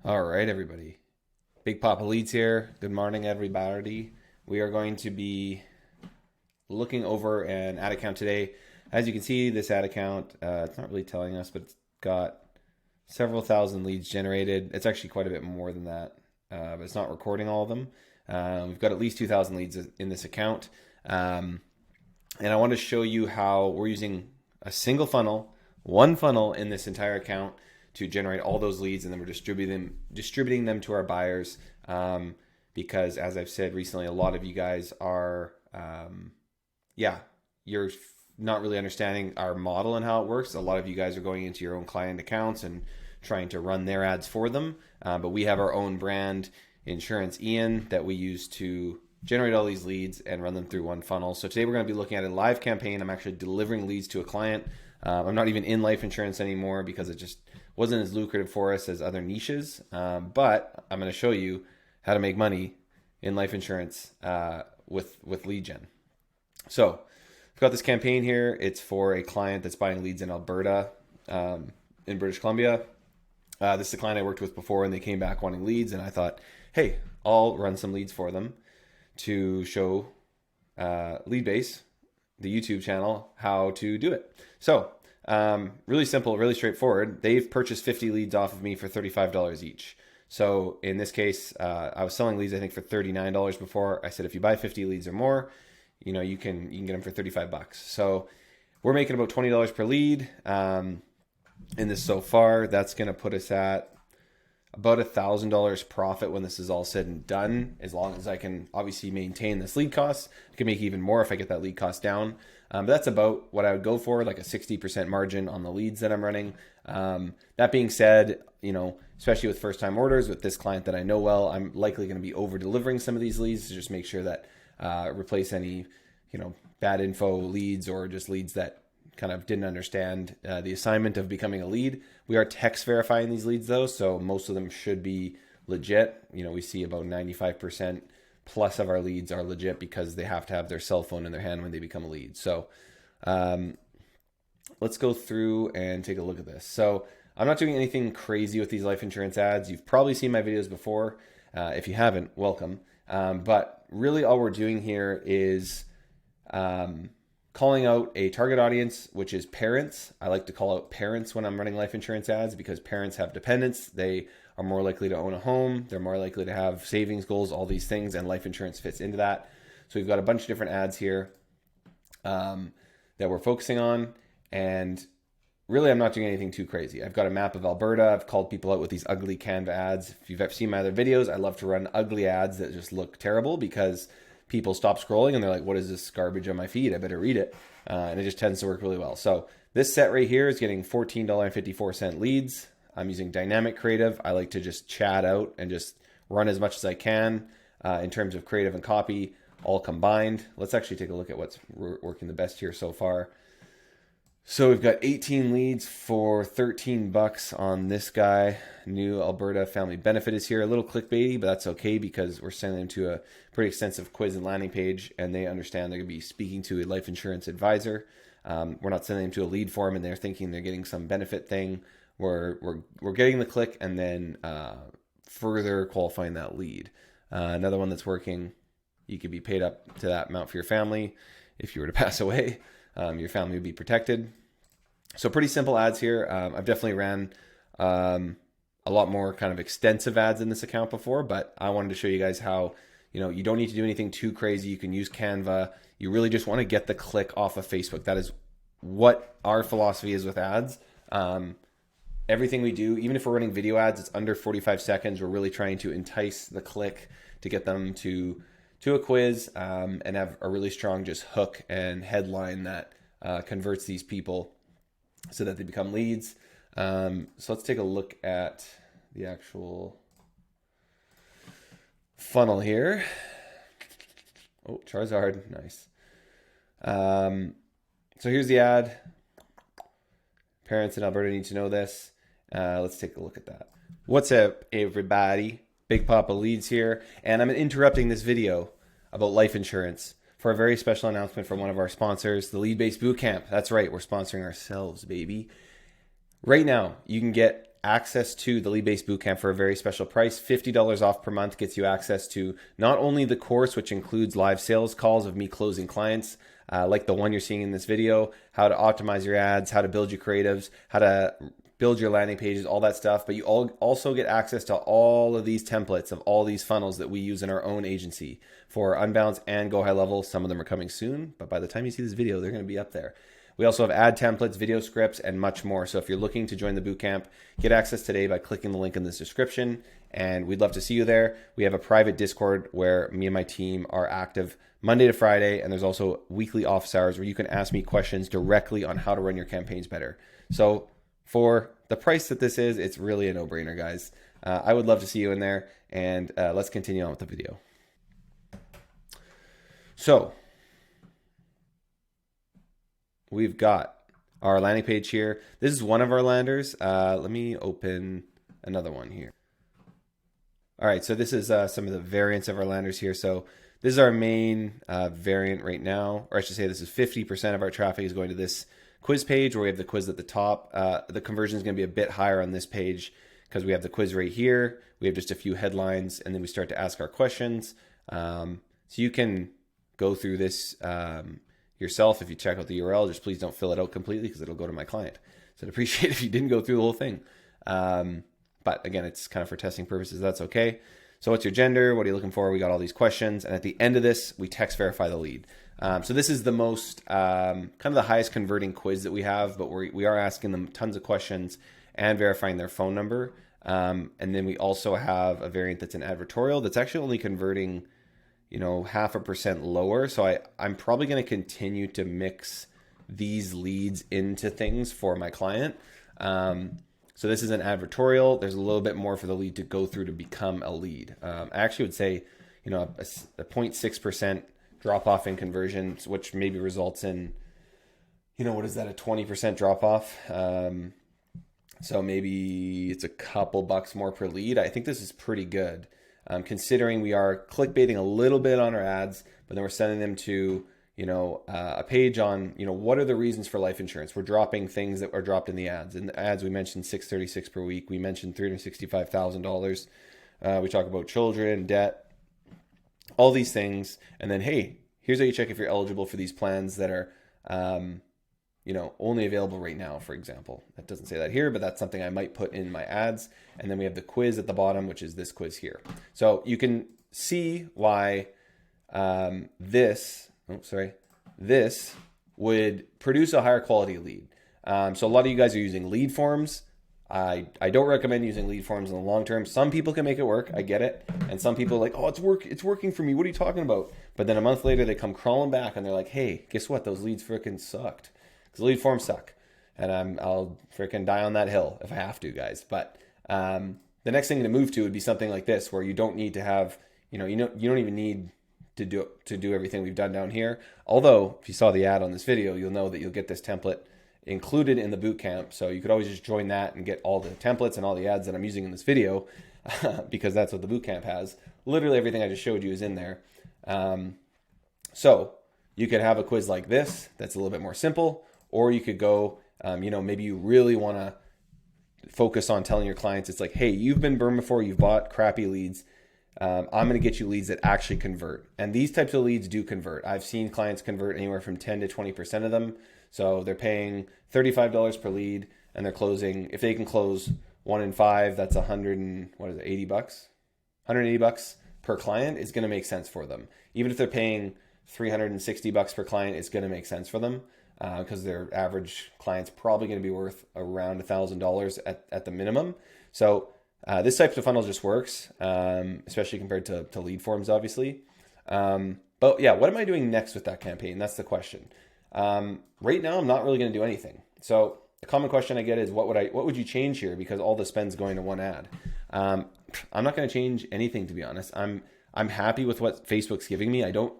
All right, everybody. Big Papa Leads here. Good morning, everybody. We are going to be looking over an ad account today. As you can see, this ad account, it's not really telling us, but it's got several thousand leads generated. It's actually quite a bit more than that, but it's not recording all of them. We've got at least 2,000 leads in this account. And I want to show you how we're using a single funnel, one funnel in this entire account to generate all those leads, and then we're distributing them to our buyers. Because as I've said recently, a lot of you guys are, you're not really understanding our model and how it works. A lot of you guys are going into your own client accounts and trying to run their ads for them. But we have our own brand, Insurance Ian, that we use to generate all these leads and run them through one funnel. So today we're going to be looking at a live campaign. I'm actually delivering leads to a client. I'm not even in life insurance anymore because it just wasn't as lucrative for us as other niches. But I'm going to show you how to make money in life insurance with lead gen. So I've got this campaign here. It's for a client that's buying leads in Alberta, in British Columbia. This is a client I worked with before, and they came back wanting leads, and I thought, hey, I'll run some leads for them to show Leadbase, the YouTube channel, how to do it. So really simple, really straightforward. They've purchased 50 leads off of me for $35 each. So in this case, I was selling leads, I think, for $39 before. I said, if you buy 50 leads or more, you can get them for 35 bucks. So we're making about $20 per lead in this so far. That's going to put us at about $1,000 profit when this is all said and done, as long as I can obviously maintain this lead cost. I can make even more if I get that lead cost down. But that's about what I would go for, like a 60% margin on the leads that I'm running. That being said, especially with first-time orders, with this client that I know well, I'm likely going to be over-delivering some of these leads to just make sure that replace any, bad info leads or just leads that kind of didn't understand the assignment of becoming a lead. We are text verifying these leads though, so most of them should be legit. We see about 95% plus of our leads are legit because they have to have their cell phone in their hand when they become a lead. So let's go through and take a look at this. So I'm not doing anything crazy with these life insurance ads. You've probably seen my videos before. If you haven't, welcome. But really all we're doing here is calling out a target audience, which is parents. I like to call out parents when I'm running life insurance ads because parents have dependents. They are more likely to own a home. They're more likely to have savings goals, all these things, and life insurance fits into that. So we've got a bunch of different ads here that we're focusing on. And really, I'm not doing anything too crazy. I've got a map of Alberta. I've called people out with these ugly Canva ads. If you've ever seen my other videos, I love to run ugly ads that just look terrible because people stop scrolling and they're like, what is this garbage on my feed? I better read it. And it just tends to work really well. So this set right here is getting $14.54 leads. I'm using dynamic creative. I like to just chat out and just run as much as I can in terms of creative and copy all combined. Let's actually take a look at what's working the best here so far. So we've got 18 leads for 13 bucks on this guy. New Alberta Family Benefit is here. A little clickbaity, but that's okay because we're sending them to a pretty extensive quiz and landing page, and they understand they're going to be speaking to a life insurance advisor. We're not sending them to a lead form, and they're thinking they're getting some benefit thing. We're getting the click and then further qualifying that lead. Another one that's working, you could be paid up to that amount for your family. If you were to pass away, your family would be protected. So pretty simple ads here. I've definitely ran a lot more kind of extensive ads in this account before, but I wanted to show you guys how, you don't need to do anything too crazy. You can use Canva. You really just want to get the click off of Facebook. That is what our philosophy is with ads. Everything we do, even if we're running video ads, it's under 45 seconds. We're really trying to entice the click to get them to a quiz and have a really strong just hook and headline that converts these people so that they become leads. So let's take a look at the actual funnel here. Oh, Charizard, nice. So here's the ad. Parents in Alberta need to know this. Let's take a look at that. What's up, everybody? Big Papa Leads here, and I'm interrupting this video about life insurance for a very special announcement from one of our sponsors, the Leadbase Bootcamp. That's right, we're sponsoring ourselves, baby. Right now, you can get access to the Leadbase Bootcamp for a very special price. $50 off per month gets you access to not only the course, which includes live sales calls of me closing clients, like the one you're seeing in this video, how to optimize your ads, how to build your creatives, how to build your landing pages, all that stuff. But you also get access to all of these templates of all these funnels that we use in our own agency for Unbounce and Go High Level. Some of them are coming soon, but by the time you see this video, they're going to be up there. We also have ad templates, video scripts, and much more. So if you're looking to join the bootcamp, get access today by clicking the link in this description, and we'd love to see you there. We have a private Discord where me and my team are active Monday to Friday, and there's also weekly office hours where you can ask me questions directly on how to run your campaigns better. So for the price that this is, it's really a no-brainer, guys. I would love to see you in there, and let's continue on with the video. So we've got our landing page here. This is one of our landers. Let me open another one here. All right, so this is some of the variants of our landers here. So this is our main variant right now, or I should say this is 50% of our traffic is going to this quiz page where we have the quiz at the top. The conversion is going to be a bit higher on this page because we have the quiz right here. We have just a few headlines, and then we start to ask our questions. So you can go through this yourself. If you check out the URL, just please don't fill it out completely because it'll go to my client. So I'd appreciate if you didn't go through the whole thing. But again, it's kind of for testing purposes. That's okay. So what's your gender? What are you looking for? We got all these questions. And at the end of this, we text verify the lead. So this is the most kind of the highest converting quiz that we have, but we are asking them tons of questions and verifying their phone number. And then we also have a variant that's an advertorial that's actually only converting 0.5% lower. So I'm probably going to continue to mix these leads into things for my client. So this is an advertorial. There's a little bit more for the lead to go through to become a lead. I actually would say, a 0.6% drop off in conversions, which maybe results in, what is that? A 20% drop off. So maybe it's a couple bucks more per lead. I think this is pretty good. Considering we are clickbaiting a little bit on our ads, but then we're sending them to, a page on, what are the reasons for life insurance? We're dropping things that are dropped in the ads. In the ads, we mentioned $636 per week. We mentioned $365,000. We talk about children, debt, all these things. And then, hey, here's how you check if you're eligible for these plans that are, only available right now, for example. That doesn't say that here, but that's something I might put in my ads. And then we have the quiz at the bottom, which is this quiz here. So you can see why this would produce a higher quality lead. So a lot of you guys are using lead forms. I don't recommend using lead forms in the long term. Some people can make it work. I get it. And some people are like, oh, it's working for me. What are you talking about? But then a month later, they come crawling back and they're like, hey, guess what? Those leads freaking sucked. Because lead forms suck. And I'll freaking die on that hill if I have to, guys. But the next thing to move to would be something like this, where you don't need to have, you don't even need to do everything we've done down here. Although, if you saw the ad on this video, you'll know that you'll get this template included in the bootcamp. So you could always just join that and get all the templates and all the ads that I'm using in this video because that's what the bootcamp has. Literally everything I just showed you is in there. So you could have a quiz like this that's a little bit more simple, or you could go, maybe you really want to focus on telling your clients, it's like, hey, you've been burned before, you've bought crappy leads. I'm going to get you leads that actually convert. And these types of leads do convert. I've seen clients convert anywhere from 10 to 20% of them. So they're paying $35 per lead and they're closing, if they can close 1 in 5, that's $80 bucks. $180 per client is going to make sense for them. Even if they're paying $360 per client, it's going to make sense for them because their average client's probably going to be worth around $1,000 at the minimum. So this type of funnel just works, especially compared to lead forms, obviously. But yeah, what am I doing next with that campaign? That's the question. Right now, I'm not really going to do anything. So a common question I get is, what would you change here? Because all the spend's going to one ad. I'm not going to change anything, to be honest. I'm happy with what Facebook's giving me. I don't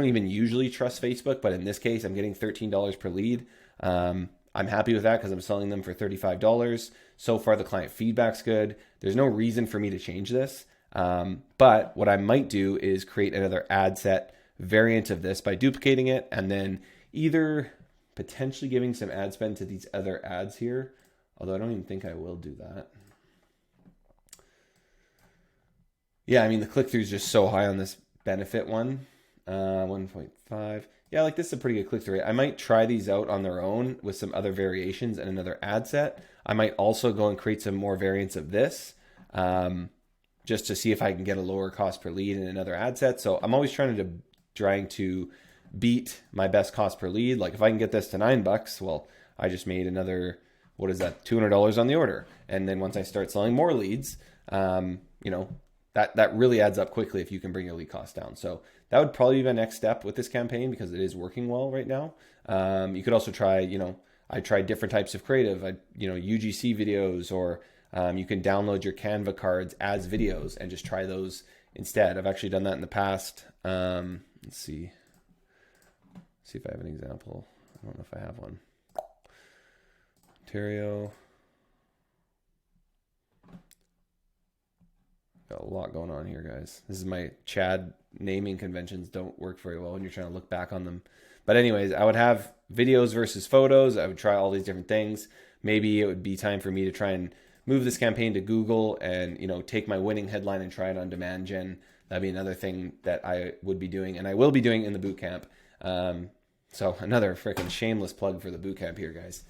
even usually trust Facebook, but in this case, I'm getting $13 per lead. I'm happy with that because I'm selling them for $35. So far, the client feedback's good. There's no reason for me to change this. But what I might do is create another ad set variant of this by duplicating it and then either potentially giving some ad spend to these other ads here, Although I don't even think I will do that. Yeah, I mean, the click-through is just so high on this benefit one. 1.5. Yeah, like this is a pretty good click-through rate. I might try these out on their own with some other variations and another ad set. I might also go and create some more variants of this just to see if I can get a lower cost per lead in another ad set. So I'm always trying to beat my best cost per lead. Like if I can get this to $9, well, I just made another, what is that, $200 on the order. And then once I start selling more leads, you know, that really adds up quickly if you can bring your lead cost down. So that would probably be my next step with this campaign because it is working well right now. You could also try, you know, I tried different types of creative, UGC videos, or you can download your Canva cards as videos and just try those instead. I've actually done that in the past. Let's see if I have an example. I don't know if I have one. Ontario. Got a lot going on here, guys. This is my Chad naming conventions don't work very well when you're trying to look back on them. But anyways, I would have videos versus photos. I would try all these different things. Maybe it would be time for me to try and move this campaign to Google and, you know, take my winning headline and try it on demand gen. That'd be another thing that I would be doing, and I will be doing in the bootcamp. So another freaking shameless plug for the bootcamp here, guys.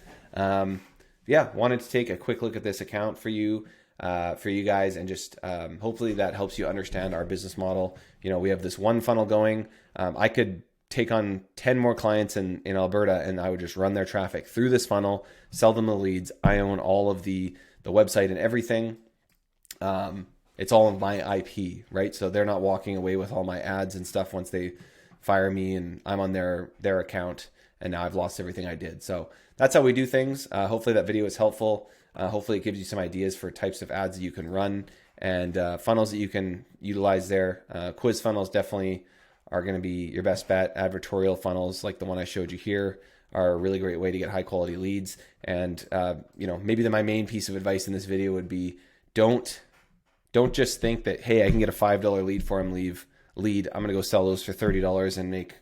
Yeah, wanted to take a quick look at this account for you guys, and just hopefully that helps you understand our business model. You know, we have this one funnel going. I could take on 10 more clients in Alberta, and I would just run their traffic through this funnel, sell them the leads. I own all of the website and everything. It's all of my IP, right? So they're not walking away with all my ads and stuff once they fire me and I'm on their account, and now I've lost everything I did. So that's how we do things. Hopefully that video is helpful. Hopefully it gives you some ideas for types of ads that you can run and funnels that you can utilize there. Quiz funnels definitely are going to be your best bet. Advertorial funnels like the one I showed you here are a really great way to get high quality leads. And you know, maybe my main piece of advice in this video would be don't just think that, hey, I can get a $5 lead form lead. I'm going to go sell those for $30 and make,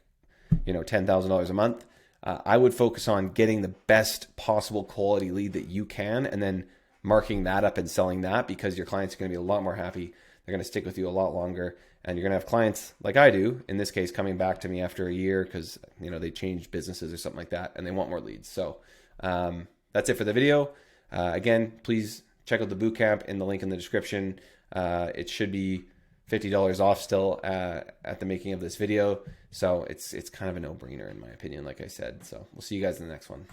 you know, $10,000 a month. I would focus on getting the best possible quality lead that you can, and then marking that up and selling that, because your clients are going to be a lot more happy. They're going to stick with you a lot longer, and you're going to have clients like I do, in this case, coming back to me after a year because, you know, they changed businesses or something like that, and they want more leads. So that's it for the video. Again, please check out the bootcamp in the link in the description. It should be $50 off still at the making of this video. So it's kind of a no-brainer in my opinion, like I said. So we'll see you guys in the next one.